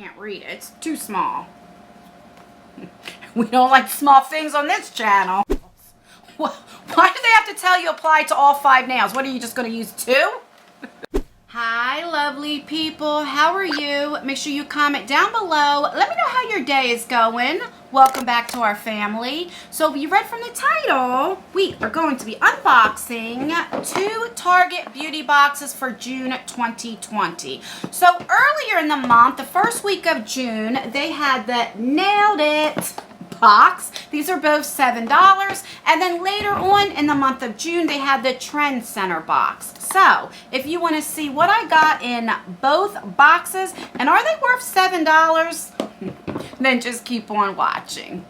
can't read it. It's too small. We don't like small things on this channel. Why do they have to tell you apply to all 5 nails? What, are you just going to use 2? Hi, lovely people. How are you? Make sure you comment down below. Let me know how your day is going. Welcome back to our family. So you read from the title, we are going to be unboxing 2 Target beauty boxes for June 2020. So earlier in the month, the first week of June, they had the Nailed It box. These are both $7. And then later on in the month of June, they had the Trendsetter box. So if you want to see what I got in both boxes, and are they worth $7? Then just keep on watching.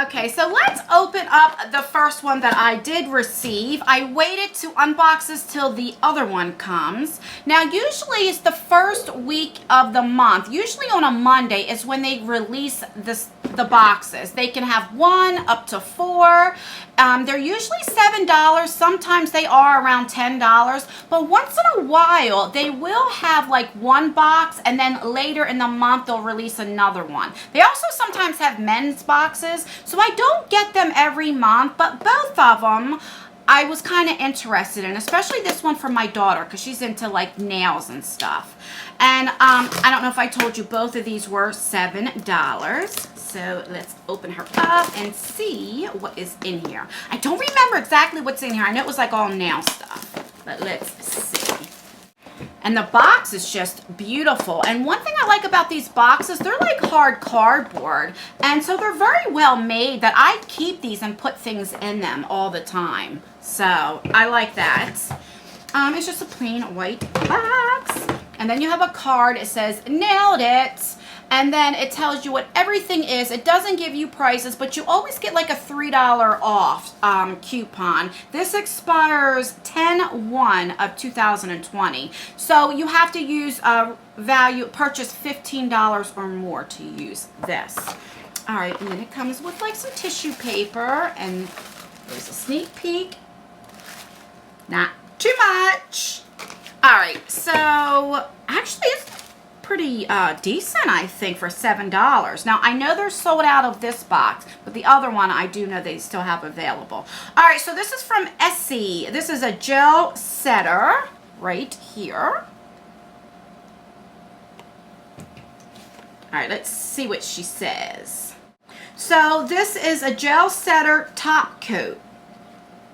Okay, so let's open up the first one that I did receive. I waited to unbox this till the other one comes. Now, usually it's the first week of the month. Usually on a Monday is when they release the boxes. They can have 1 up to 4. They're usually $7. Sometimes they are around $10. But once in a while, they will have like 1 box, and then later in the month, they'll release another one. They also sometimes have men's boxes. So I don't get them every month, but both of them I was kind of interested in, especially this one for my daughter because she's into like nails and stuff. And I don't know if I told you, both of these were $7. So let's open her up and see what is in here. I don't remember exactly what's in here. I know it was like all nail stuff, but let's see. And the box is just beautiful. And one thing I like about these boxes, they're like hard cardboard. And so they're very well made that I keep these and put things in them all the time. So I like that. It's just a plain white box. And then you have a card. It says, Nailed It. And then it tells you what everything is. It doesn't give you prices, but you always get like a $3 off coupon. This expires 10/1 of 2020. So you have to use purchase $15 or more to use this. All right, and then it comes with like some tissue paper, and there's a sneak peek. Not too much. All right, so actually it's pretty decent, I think, for $7. Now, I know they're sold out of this box, but the other one I do know they still have available. All right, so this is from Essie. This is a gel setter right here. All right, let's see what she says. So this is a gel setter top coat.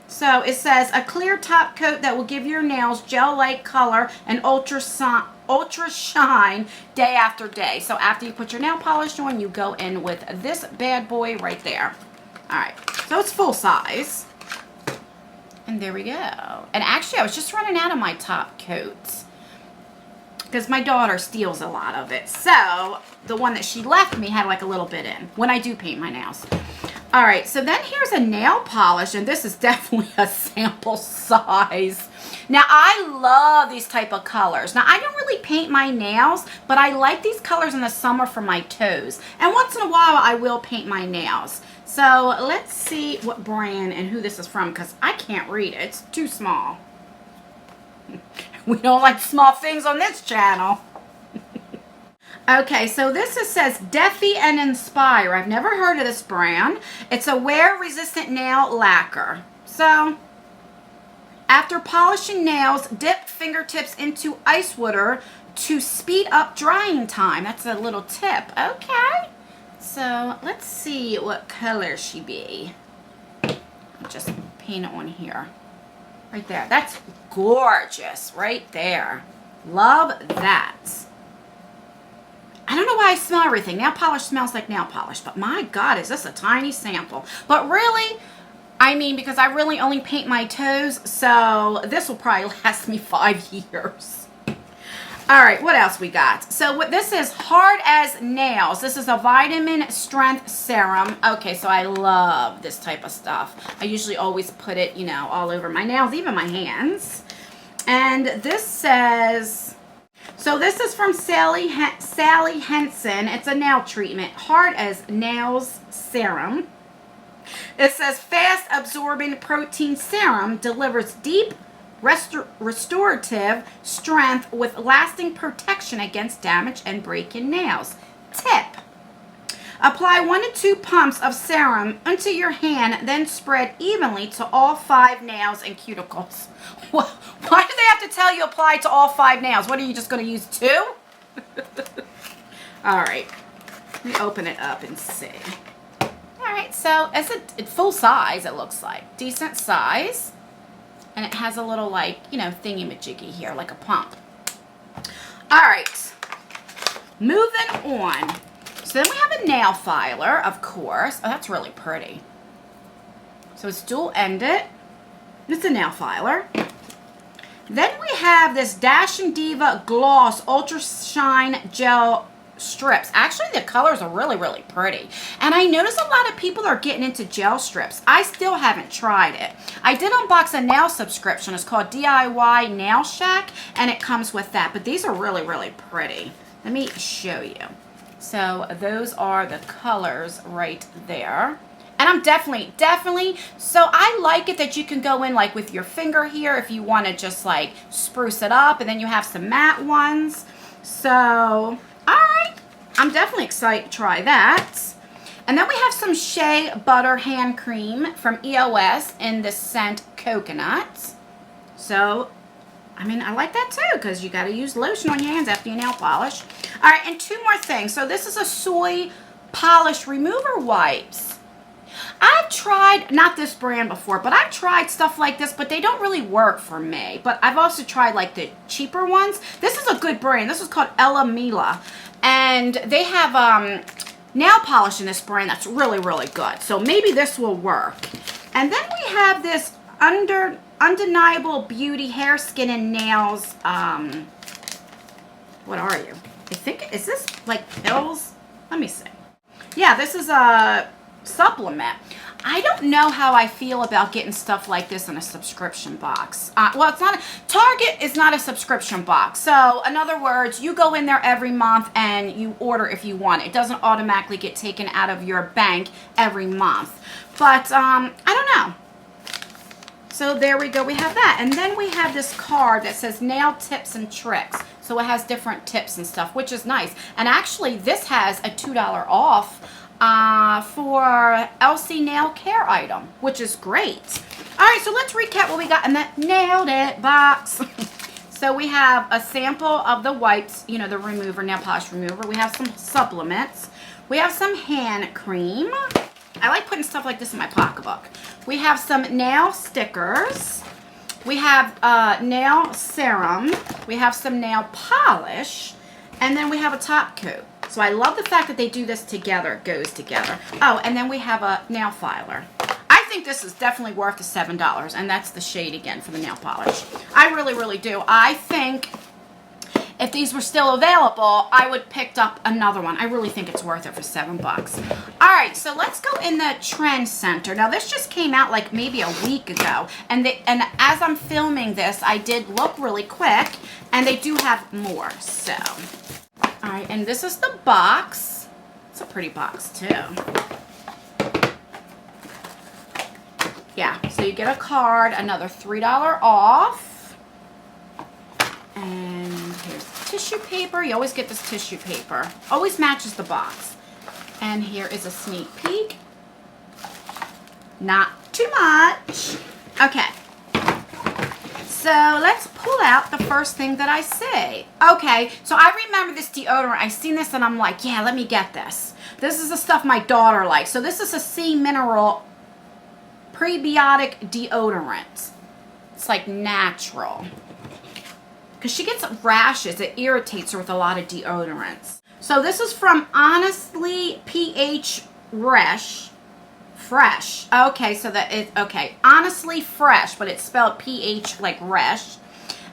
So it says a clear top coat that will give your nails gel-like color and ultra shine day after day. So after you put your nail polish on, you go in with this bad boy right there. All right, so it's full size. And there we go. And actually, I was just running out of my top coats because my daughter steals a lot of it. So the one that she left me had like a little bit in when I do paint my nails. All right, so then here's a nail polish, and this is definitely a sample size. Now, I love these type of colors. Now, I don't really paint my nails, but I like these colors in the summer for my toes. And once in a while, I will paint my nails. So let's see what brand and who this is from, because I can't read it. It's too small. We don't like small things on this channel. Okay, so this says Defi and Inspire. I've never heard of this brand. It's a wear-resistant nail lacquer. So, after polishing nails, dip fingertips into ice water to speed up drying time. That's a little tip. Okay. So, let's see what color she be. I'll just paint it on here. Right there. That's gorgeous. Right there. Love that. I don't know why I smell everything. Nail polish smells like nail polish, but my God, is this a tiny sample. But really, I mean, because I really only paint my toes, so this will probably last me 5 years. All right, what else we got? So what this is, Hard as Nails. This is a vitamin strength serum. Okay, so I love this type of stuff. I usually always put it, you know, all over my nails, even my hands. And this says... So this is from Sally Henson. It's a nail treatment. Hard as Nails serum. It says fast absorbing protein serum delivers deep restorative strength with lasting protection against damage and break-in nails. Tip: apply 1 to 2 pumps of serum onto your hand, then spread evenly to all 5 nails and cuticles. Why do they have to tell you apply to all 5 nails? What, are you just going to use 2? All right. Let me open it up and see. All right, so it's full size, it looks like. Decent size. And it has a little, like, you know, thingy-majiggy here, like a pump. All right. Moving on. So then we have a nail filer, of course. Oh, that's really pretty. So it's dual-ended. It's a nail filer. Then we have this Dash and Diva Gloss Ultra Shine Gel strips. Actually, the colors are really, really pretty. And I notice a lot of people are getting into gel strips. I still haven't tried it. I did unbox a nail subscription. It's called DIY Nail Shack, and it comes with that. But these are really, really pretty. Let me show you. So those are the colors right there. And I'm definitely, so I like it that you can go in like with your finger here if you want to just like spruce it up, and then you have some matte ones. So, all right, I'm definitely excited to try that. And then we have some Shea Butter Hand Cream from EOS in the scent Coconut. So, I mean, I like that too, because you got to use lotion on your hands after your nail polish. All right, and 2 more things. So this is a soy polish remover wipes. I've tried, not this brand before, but I've tried stuff like this, but they don't really work for me. But I've also tried like the cheaper ones. This is a good brand. This is called Ella Mila. And they have nail polish in this brand that's really, really good. So maybe this will work. And then we have this Undeniable Beauty Hair, Skin, and Nails. What are you? I think, is this like pills? Let me see. Yeah, this is a supplement. I don't know how I feel about getting stuff like this in a subscription box. Well, it's not, Target is not a subscription box. So in other words, you go in there every month and you order if you want. It doesn't automatically get taken out of your bank every month. But I don't know. So there we go, we have that. And then we have this card that says nail tips and tricks. So it has different tips and stuff, which is nice. And actually this has a $2 off for LC nail care item, which is great. All right, so let's recap what we got in that Nailed It box. So we have a sample of the wipes, you know, the remover, nail polish remover. We have some supplements. We have some hand cream. I like putting stuff like this in my pocketbook. We have some nail stickers. We have nail serum. We have some nail polish. And then we have a top coat. So I love the fact that they do this together. It goes together. Oh, and then we have a nail filer. I think this is definitely worth the $7. And that's the shade again for the nail polish. I really, really do. I think if these were still available, I would pick up another one. I really think it's worth it for $7. All right, so let's go in the Trendsetter. Now, this just came out like maybe a week ago. And as I'm filming this, I did look really quick. And they do have more, so. All right, and this is the box. It's a pretty box, too. Yeah, so you get a card, another $3 off. And here's the tissue paper. You always get this tissue paper. Always matches the box. And here is a sneak peek. Not too much. Okay. So let's pull out the first thing that I see. Okay, so I remember this deodorant. I seen this and I'm like, yeah, let me get this. This is the stuff my daughter likes. So this is a sea mineral prebiotic deodorant. It's like natural. Because she gets rashes. It irritates her with a lot of deodorants. So this is from Honestly pH Fresh. Okay, so that is, okay. Honestly Fresh, but it's spelled pH like resh.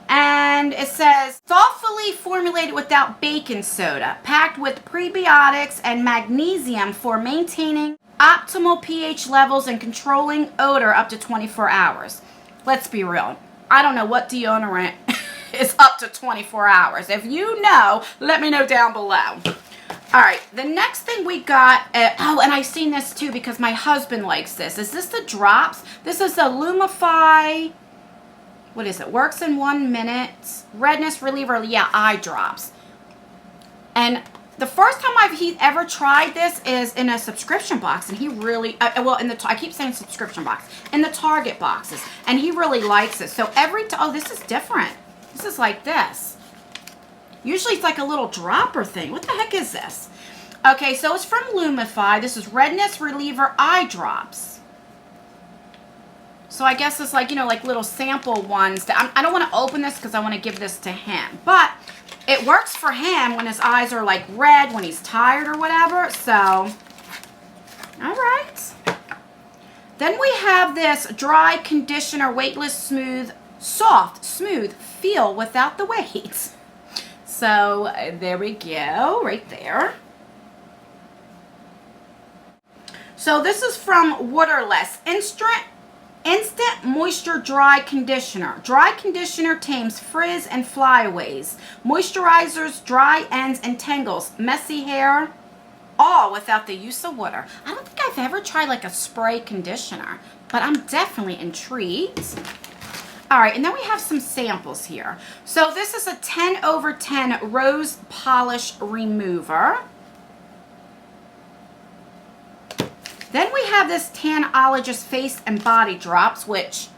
And it says, thoughtfully formulated without baking soda, packed with prebiotics and magnesium for maintaining optimal pH levels and controlling odor up to 24 hours. Let's be real. I don't know what deodorant is up to 24 hours. If you know, let me know down below. All right, the next thing we got, oh, and I've seen this too because my husband likes this. Is this the drops? This is the Lumify what is it? Works in 1 minute. Redness reliever, yeah, eye drops. And the first time I've ever tried this is in a subscription box, and he really, well, I keep saying subscription box, in the Target boxes, and he really likes it. So oh, this is different. This is like this. Usually it's like a little dropper thing. What the heck is this? Okay, so it's from Lumify. This is Redness Reliever Eye Drops. So I guess it's like, you know, like little sample ones. I don't want to open this because I want to give this to him. But it works for him when his eyes are like red, when he's tired or whatever. So, all right. Then we have this dry conditioner, weightless, smooth, soft, smooth feel without the weight. So there we go, right there. So this is from Waterless Instant Moisture Dry Conditioner. Dry conditioner tames frizz and flyaways. Moisturizers, dry ends and tangles. Messy hair, all without the use of water. I don't think I've ever tried like a spray conditioner, but I'm definitely intrigued. All right, and then we have some samples here. So this is a 10/10 Rose Polish Remover. Then we have this Tanologist Face and Body Drops, which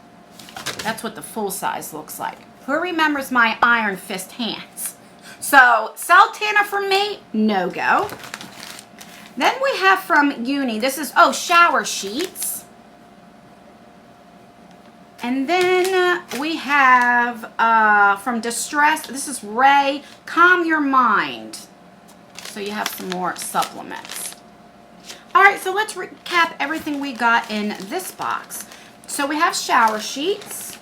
that's what the full size looks like. Who remembers my iron fist hands? So, cell tanner for me, no go. Then we have from Uni, this is, shower sheets. And then we have from Distress, this is Ray, Calm Your Mind. So you have some more supplements. All right, so let's recap everything we got in this box. So we have shower sheets.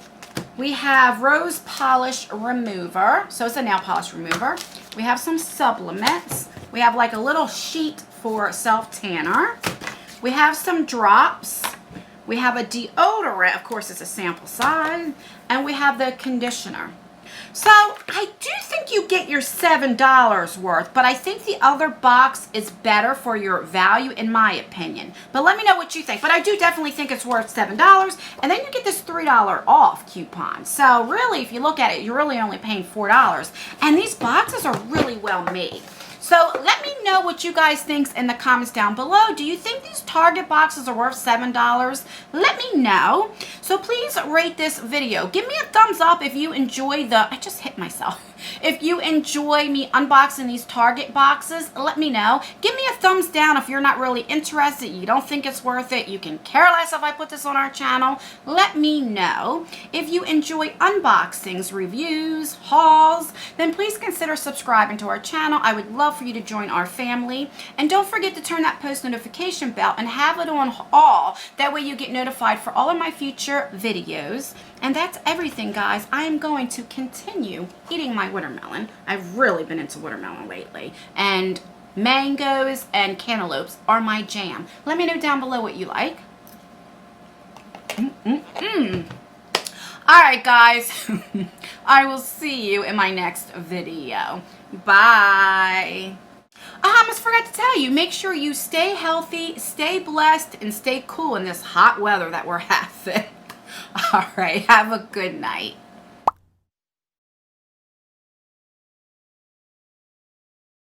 We have Rose Polish Remover. So it's a nail polish remover. We have some supplements. We have like a little sheet for self-tanner. We have some drops. We have a deodorant. Of course, it's a sample size. And we have the conditioner. So I do think you get your $7 worth, but I think the other box is better for your value in my opinion. But let me know what you think. But I do definitely think it's worth $7, and then you get this $3 off coupon. So really, if you look at it, you're really only paying $4, and these boxes are really well made. So let me know what you guys think in the comments down below. Do you think these Target boxes are worth $7? Let me know. So please rate this video. Give me a thumbs up if you enjoy I just hit myself. If you enjoy me unboxing these Target boxes, let me know. Give me a thumbs down if you're not really interested, you don't think it's worth it, you can care less if I put this on our channel. Let me know. If you enjoy unboxings, reviews, hauls, then please consider subscribing to our channel. I would love for you to join our family. And don't forget to turn that post notification bell and have it on all. That way you get notified for all of my future videos. And that's everything, guys. I am going to continue eating my watermelon. I've really been into watermelon lately. And mangoes and cantaloupes are my jam. Let me know down below what you like. Alright, guys. I will see you in my next video. Bye. I almost forgot to tell you, make sure you stay healthy, stay blessed, and stay cool in this hot weather that we're having. All right, have a good night.